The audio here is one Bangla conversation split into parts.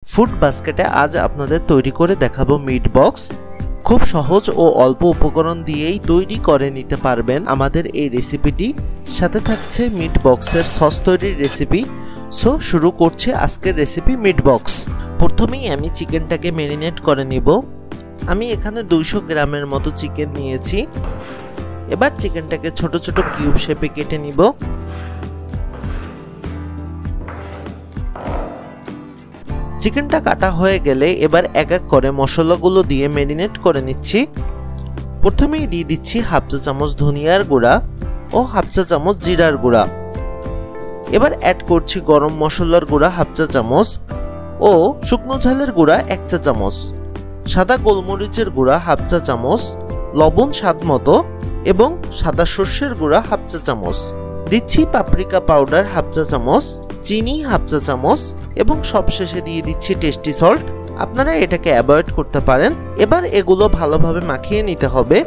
ফুড বাস্কেটে আজ আপনাদের তৈরি করে দেখাবো মিট বক্স। খুব সহজ ও অল্প উপকরণ দিয়েই তৈরি করে নিতে পারবেন আমাদের এই রেসিপিটি। সাথে থাকছে মিট বক্সের সস তৈরির রেসিপি। সো শুরু করছি আজকের রেসিপি মিট বক্স। প্রথমেই আমি চিকেনটাকে ম্যারিনেট করে নিব। আমি এখানে 200 গ্রামের মতো চিকেন নিয়েছি। এবার চিকেনটাকে ছোট ছোট কিউব শেপে কেটে নিব। চিকেনটা কাটা হয়ে গেলে এবার এক এক করে মশলাগুলো দিয়ে ম্যারিনেট করে নিচ্ছি। প্রথমেই দিয়ে দিচ্ছি হাফ চা চামচ ধনিয়ার গুঁড়া ও হাফ চা চামচ জিরার গুঁড়া। এবার অ্যাড করছি গরম মশলার গুঁড়া হাফ চা চামচ ও শুকনো ঝালের গুঁড়া 1 চা চামচ, সাদা গোলমরিচের গুঁড়া হাফ চা চামচ, লবণ স্বাদ মতো এবং সাদা সর্ষের গুঁড়া হাফ চা চামচ। দিচ্ছি পাপরিকা পাউডার হাফ চা চামচ, চিনি হাফ চা চামচ এবং সবশেষে দিয়ে দিচ্ছি টেস্টি সল্ট। আপনারা এটাকে অ্যাভয়েড করতে পারেন। এবার এগুলো ভালোভাবে মাখিয়ে নিতে হবে।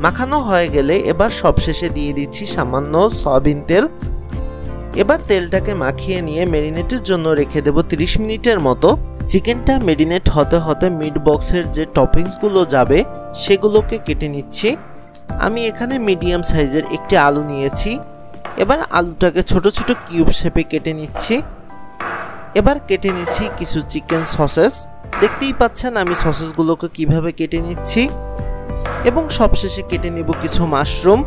মাখানো হয়ে গেলে এবার সবশেষে দিয়ে দিচ্ছি সামান্য সয়াবিন তেল। এবার তেলটাকে মাখিয়ে নিয়ে ম্যারিনেটের জন্য রেখে দেব 30 মিনিটের মতো। চিকেনটা ম্যারিনেট হতে হতে মিট বক্সের যে টপিংসগুলো যাবে সেগুলোকে কেটে নিচ্ছি। আমি এখানে মিডিয়াম সাইজের একটি আলু নিয়েছি। এবার আলুটাকে ছোট ছোট কিউব শেপে কেটে নিচ্ছি। এবার কেটে নিচ্ছি কিছু চিকেন সসেস। দেখতেই পাচ্ছেন আমি সসেসগুলোকে কিভাবে কেটে নিচ্ছি। এবং সবশেষে কেটে নিব কিছু মাশরুম।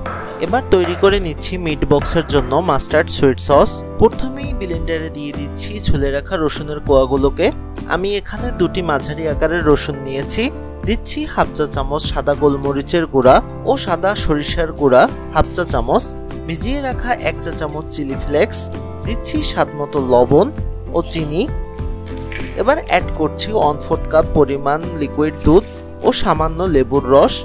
এবার তৈরি করে নিচ্ছি মিট বক্সের জন্য মাস্টার্ড সুইট সস। প্রথমেই ব্লেন্ডারে দিয়ে দিচ্ছি ছুলে রাখা রসুনের কোয়াগুলোকে। আমি এখানে 2টি মাঝারি আকারের রসুন নিয়েছি। দিচ্ছি হাফ চা চামচ সাদা গোলমরিচের গুঁড়া ও সাদা সরিষার গুঁড়া হাফ চা চামচ, ভিজিয়ে রাখা 1 চা চামচ চিলি ফ্লেক্স, দিচ্ছি স্বাদমতো লবণ ও চিনি। এবার অ্যাড করছি 1/4 কাপ পরিমাণ লিকুইড দুধ ও সামান্য লেবুর রস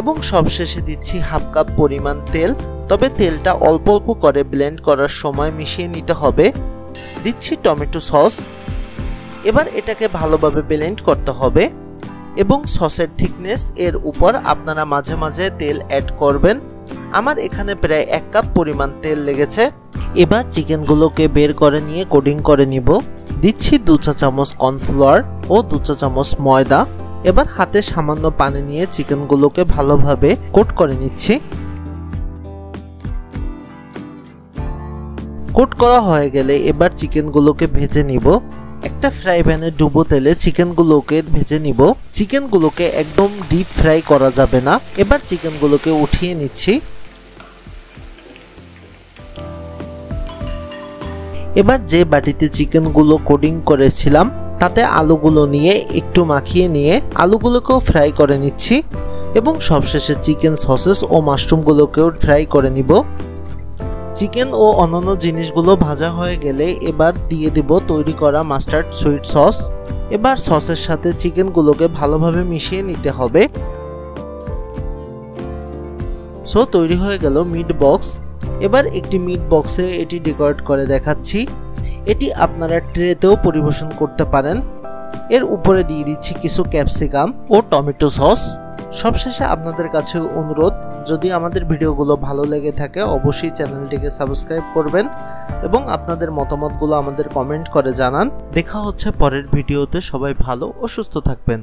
এবং সবশেষে দিচ্ছি হাফ কাপ পরিমাণ তেল। তবে তেলটা অল্প অল্প করে ব্লেন্ড করার সময় মিশিয়ে নিতে হবে। দিচ্ছি টমেটো সস। এবার এটাকে ভালোভাবে ব্লেন্ড করতে হবে এবং সসের থিকনেস এর উপর আপনারা মাঝে মাঝে তেল অ্যাড করবেন। আমার এখানে প্রায় 1 কাপ পরিমাণ তেল লেগেছে। এবার চিকেনগুলোকে বের করে নিয়ে কোটিং করে নিব। দিচ্ছি 2 চা চামচ কর্নফ্লাওয়ার ও 2 চা চামচ ময়দা। এবার হাতে সামান্য পানি নিয়ে চিকেনগুলোকে ভালোভাবে কোট করে নিচ্ছি। কোট করা হয়ে গেলে এবার চিকেনগুলোকে ভেজে নিব। একটা ফ্রাই প্যানে ডুবো তেলে চিকেনগুলোকে ভেজে নিব। চিকেনগুলোকে একদম ডিপ ফ্রাই করা যাবে না। এবার চিকেনগুলোকে উঠিয়ে নিচ্ছি। এবার যে বাটিতে চিকেনগুলো কোটিং করেছিলাম তাতে আলুগুলো নিয়ে একটু মাখিয়ে নিয়ে আলুগুলোকেও ফ্রাই করে নিচ্ছি এবং সবশেষে চিকেন সসেস ও মাশরুমগুলোকেও ফ্রাই করে নিব। চিকেন ও অন্যান্য জিনিসগুলো ভাজা হয়ে গেলে এবার দিয়ে দেব তৈরি করা মাস্টার্ড সুইট সস। এবার সসের সাথে চিকেনগুলোকে ভালোভাবে মিশিয়ে নিতে হবে। সো তৈরি হয়ে গেল মিট বক্স। এবার একটি মিট বক্সে এটি ডেকোরেট করে দেখাচ্ছি। এটি আপনারা ট্রেতেও পরিবেশন করতে পারেন। এর উপরে দিয়ে দিচ্ছি কিছু ক্যাপসিকাম ও টমেটো সস। সবশেষে আপনাদের কাছে অনুরোধ, যদি আমাদের ভিডিওগুলো ভালো লেগে থাকে অবশ্যই চ্যানেলটিকে সাবস্ক্রাইব করবেন এবং আপনাদের মতামতগুলো আমাদের কমেন্ট করে জানান। দেখা হচ্ছে পরের ভিডিওতে। সবাই ভালো ও সুস্থ থাকবেন।